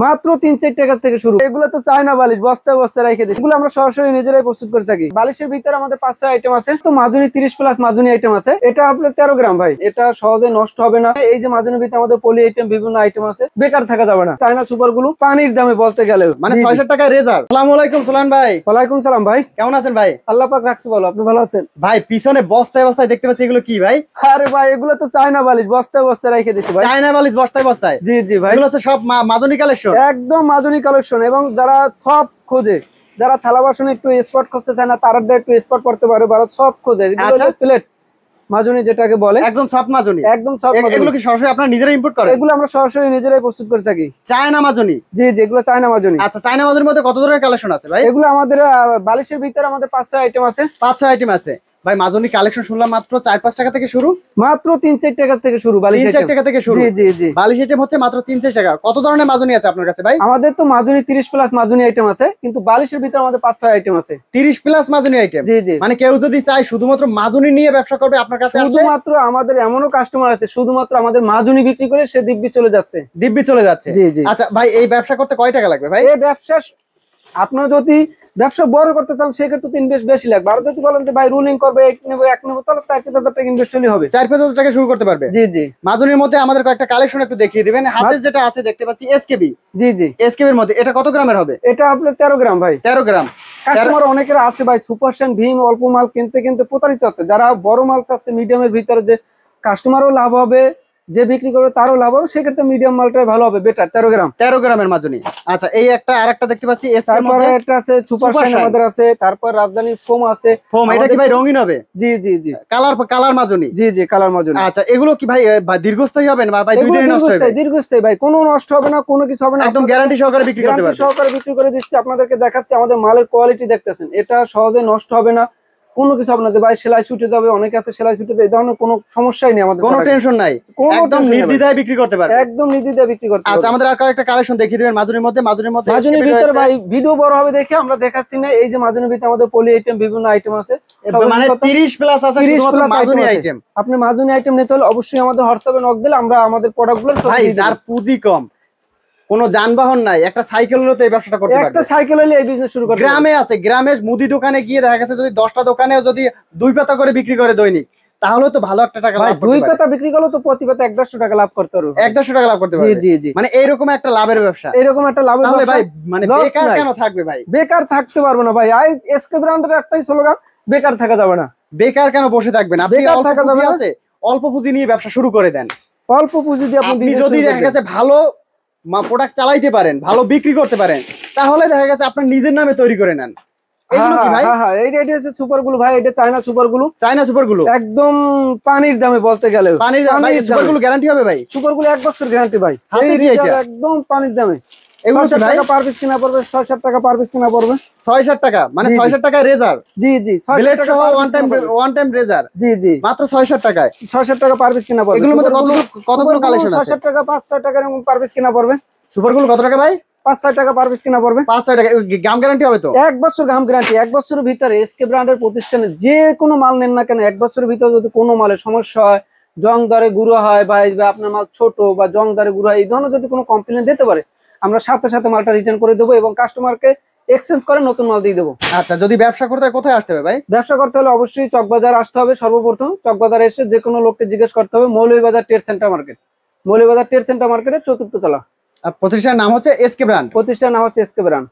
মাত্র ৩-৪ টাকা থেকে শুরু। এগুলো তো চায়না বালিশ বস্তায় বস্তায় রেখে দিই, এগুলো আমরা সরাসরি নিজেরাই প্রস্তুত করে থাকি। বালিশের ভিতরে আমাদের ৫-৬ আইটেম আছে। তো মাজুনি ৩০+ মাজুনি আইটেম আছে। এটা আপনার ১৩ গ্রাম ভাই, এটা সহজে নষ্ট হবে না। এই যে মাজুনির ভিতরে আমাদের পলি আইটেম বিভিন্ন আইটেম আছে, বেকার থাকা যাবে না। চায়না সুপার গুলো পানির দামে বলতে গেলে মানে ৬০০ টাকা রেজার। আসসালামু আলাইকুম সোলান ভাই। ওয়ালাইকুম সালাম ভাই, কেমন আছেন ভাই? আল্লাহ পাক রাখছি ভালো, আপনি ভালো আছেন? ভাই পিছনে বস্তায় বস্তায় দেখতে পাচ্ছি, এগুলো কি ভাই? আরে ভাই এগুলো তো চায়না বালিশ বস্তায় বস্তায় রেখে দিছি ভাই। চায়না বালিশ বস্তায় বস্তায়? জি জি ভাই, এগুলো হচ্ছে সব মাজুনি কালেকশন। একদম মাজুনি কালেকশন। এবং যারা সব খোঁজে, যারা থালা বাসনে একটু স্পট খুঁজতে চায় না, তারা একটু স্পট করতে পারে, সব খোঁজে। আচ্ছা। প্লেট মাজুনি যেটাকে বলে, একদম সফট মাজুনি। একদম সব। এগুলো কি সরাসরি আপনারা নিজেরা ইম্পোর্ট করেন? এগুলো আমরা সরাসরি নিজেরাই প্রস্তুত করে থাকি। চায়না মাজুনি? জি জি, এগুলো চায়না মাজুনি। আচ্ছা, চায়না মাজুনির মধ্যে কত ধরনের কালেকশন আছে ভাই? এগুলো আমাদের বালিশের ভিতরে আমাদের ৫-৬ আইটেম আছে। ৫-৬ আইটেম আছে ভাই। মাজুনি কালেকশন শুনলাম মাত্র ৪-৫ টাকা থেকে শুরু। মাত্র ৩-৪ টাকা থেকে শুরু বালিশ আইটেম। ৩-৪ টাকা থেকে শুরু। জি জি জি, বালিশ আইটেম হচ্ছে মাত্র ৩-৪ টাকা। কত ধরনের মাজুনি আছে আপনার কাছে ভাই? আমাদের তো মাজুনি ৩০+ মাজুনি আইটেম আছে, কিন্তু বালিশের ভিতরে আমাদের ৫-৬ আইটেম আছে। ৩০+ মাজুনি আইটেম? জি জি, মানে কেউ যদি চায় শুধুমাত্র মাজুনি নিয়ে ব্যবসা করবে আপনার কাছে আসলে? শুধুমাত্র আমাদের এমনও কাস্টমার আছে শুধুমাত্র আমাদের মাজুনি বিক্রি করে সে দিব্যি চলে যাচ্ছে। দিব্যি চলে যাচ্ছে? জি জি। আচ্ছা ভাই, এই ব্যবসা করতে কয় টাকা লাগবে ভাই? এই ব্যবসা আপনার যদি ব্যবসা বড় করতে চান সেক্ষেত্রে তো ইনভেস্ট বেশি লাগবে। আর যদি বলেন যে ভাই রুলিং করবে, এক নেবো, তাহলে ৪-৫ হাজার টাকা ইনভেস্ট হলেই হবে। ৪-৫ হাজার টাকা শুরু করতে পারবে? জি জি। মাজুনির মধ্যে আমাদের কয়েকটা কালেকশন একটু দেখিয়ে দিবেন। হাতে যেটা আছে দেখতে পাচ্ছি এসকেবি। জি জি, এসকেবির মধ্যে এটা কত গ্রামের হবে? এটা আপনার ১৩ গ্রাম ভাই। ১৩ গ্রাম। কাস্টমার অনেকের আছে ভাই সুপার শাইন ভীম অল্প মাল কিনতে কিনতে প্রতারিত আছে। যারা বড় মাল চাচ্ছে মিডিয়ামের ভিতরে, যে কাস্টমারও লাভ হবে, যে বিক্রি করবে তারও লাভ হবে, সেক্ষেত্রে মিডিয়াম মালটাই ভালো হবে, বেটার। ১৩ গ্রাম। ১৩ গ্রামের মাজুনি। আচ্ছা, এই একটা আরেকটা দেখতে পাচ্ছি এসকের তারপরে মধ্যে। একটা আছে সুপার শাইন আমাদের আছে, তারপর রাজধানী ফোম আছে। ফোম, এটা কি ভাই রঙিন হবে? জি জি জি, কালার মাজুনি? জি জি, কালার মাজুনি। আচ্ছা, এগুলো কি ভাই দীর্ঘস্থায়ী হবে না ভাই? দুই দিনে নষ্ট হবে? দীর্ঘস্থায়ী ভাই, কোনো নষ্ট হবে না, কোনো কিছু হবে না। একদম গ্যারান্টি সহকারে বিক্রি করতে পারবেন? সহকারে বিক্রি করে দিচ্ছি। আপনাদেরকে দেখাচ্ছি আমাদের মালের কোয়ালিটি, দেখতেছেন এটা সহজে নষ্ট হবে না, কোনো কিছু হবে না যে ভাই সেলাই ছুটে যাবে। অনেকে আছে সেলাই ছুটে যায়, এই ধরনের কোনো সমস্যাই নেই আমাদের, কোনো টেনশন নাই, একদম নির্দ্বিধায় বিক্রি করতে পারবেন। একদম নির্দ্বিধায় বিক্রি করতে পারবেন। আচ্ছা, আমাদের আর কয়েকটা কালেকশন দেখিয়ে দিবেন মাজুনির মধ্যে। মাজুনির ভিতরে ভাই ভিডিও বড় হবে দেখে আমরা দেখাচ্ছি না। এই যে মাজুনির ভিতরে আমাদের পলি আইটেম বিভিন্ন আইটেম আছে, মানে 30+ আছে শুধুমাত্র মাজুনি আইটেম। আপনি মাজুনি আইটেম নিতে হলে অবশ্যই আমাদের হোয়াটসঅ্যাপে নক দিলে আমরা আমাদের প্রোডাক্টগুলো ভাই, যার পুঁজি কম, কোনো যানবাহন নাই, একটা সাইকেল হলে তো এই ব্যবসাটা করতে পারবে। একটা সাইকেল হলে এই বিজনেস শুরু করতে গ্রামে আছে, গ্রামে মুদি দোকানে গিয়ে দেখা গেছে যদি 10টা দোকানে যদি 2 পাতা করে বিক্রি করে দৈনিক, তাহলে তো ভালো একটা টাকা লাভ করতে পারবে। 2 পাতা বিক্রি করলে তো প্রতি পাতা ১-১৫০ টাকা লাভ করতে পারবে। ১-১৫০ টাকা লাভ করতে পারবে। জি জি জি, মানে এইরকম একটা লাভের ব্যবসা। এরকম একটা লাভের ব্যবসা ভাই, মানে বেকার কেন থাকবে ভাই? বেকার থাকতে পারবো না ভাই। এসকে ব্র্যান্ডের একটাই স্লোগান, বেকার থাকা যাবে না। বেকার কেন বসে থাকবেন আপনি? বেকার থাকা যাবে না। অল্প পুঁজি নিয়ে ব্যবসা শুরু করে দেন। অল্প পুঁজি দিয়ে আপনি যদি দেখা গেছে ভালো প্রোডাক্ট চালাইতে পারেন, ভালো বিক্রি করতে পারেন, তাহলে দেখা গেছে আপনার নিজের নামে তৈরি করে নেন। এগুলো কি ভাই? হ্যাঁ, এইটা হচ্ছে সুপার গুলো ভাই, এটা চায়না সুপার গুলো। চায়না সুপার গুলো একদম পানির দামে বলতে গেলে। পানির দামে সুপার গুলো গ্যারান্টি হবে ভাই? সুপার গুলো 1 বছর গ্যারান্টি ভাই। হাতে কি এটা? একদম পানির দামে। এগুলো কি ভাই? ৬০০ টাকা পার পিস কিনা পড়বে, ৬০০ টাকা পার পিস কিনা পড়বে। ৬০০ টাকা? মানে ৬০০ টাকা রেজার? জি জি, ৬০০ টাকা ওয়ান টাইম রেজার? জি জি, মাত্র ৬০০ টাকায়? ৬০০ টাকা পার পিস কিনা পড়বে। এগুলোর মধ্যে কতগুলো কালেকশন আছে? ৬০০ টাকা ৫০০ টাকা এরকম পার পিস কিনা পড়বে। সুপার গুলো কত টাকা ভাই? ৫-৬ টাকা পার পিস কিনা পড়বে। ৫-৬ টাকা। গাম গ্যারান্টি হবে তো? 1 বছর গাম গ্যারান্টি। 1 বছরের ভিতরে এসকে ব্র্যান্ডের প্রতিষ্ঠানে যে কোনো মাল নেন না কেন, 1 বছরের ভিতরে যদি কোনো মালে সমস্যা হয়, জং দরে গুঁড়ো হয় বা আপনার মাল ছোট বা জং দরে গুঁড়ো হয়, এই ধরনের যদি কোনো কমপ্লেন দিতে পারে, আমরা সাথে সাথে মালটা রিটার্ন করে দেবো এবং কাস্টমারকে এক্সচেঞ্জ করে নতুন মাল দিয়ে দেবো। আচ্ছা, যদি ব্যবসা করতে হয় কোথায় আসতে হবে ভাই? ব্যবসা করতে হলে অবশ্যই চকবাজার আসতে হবে। সর্বপ্রথম চকবাজারে এসে যে কোনো লোককে জিজ্ঞেস করতে হবে, Moulvibazar trade centre market. Moulvibazar trade centre মার্কেটের ৪র্থ তলা। প্রতিষ্ঠানের নাম হচ্ছে এসকে ব্র্যান্ড। প্রতিষ্ঠানের নাম হচ্ছে এসকে ব্র্যান্ড।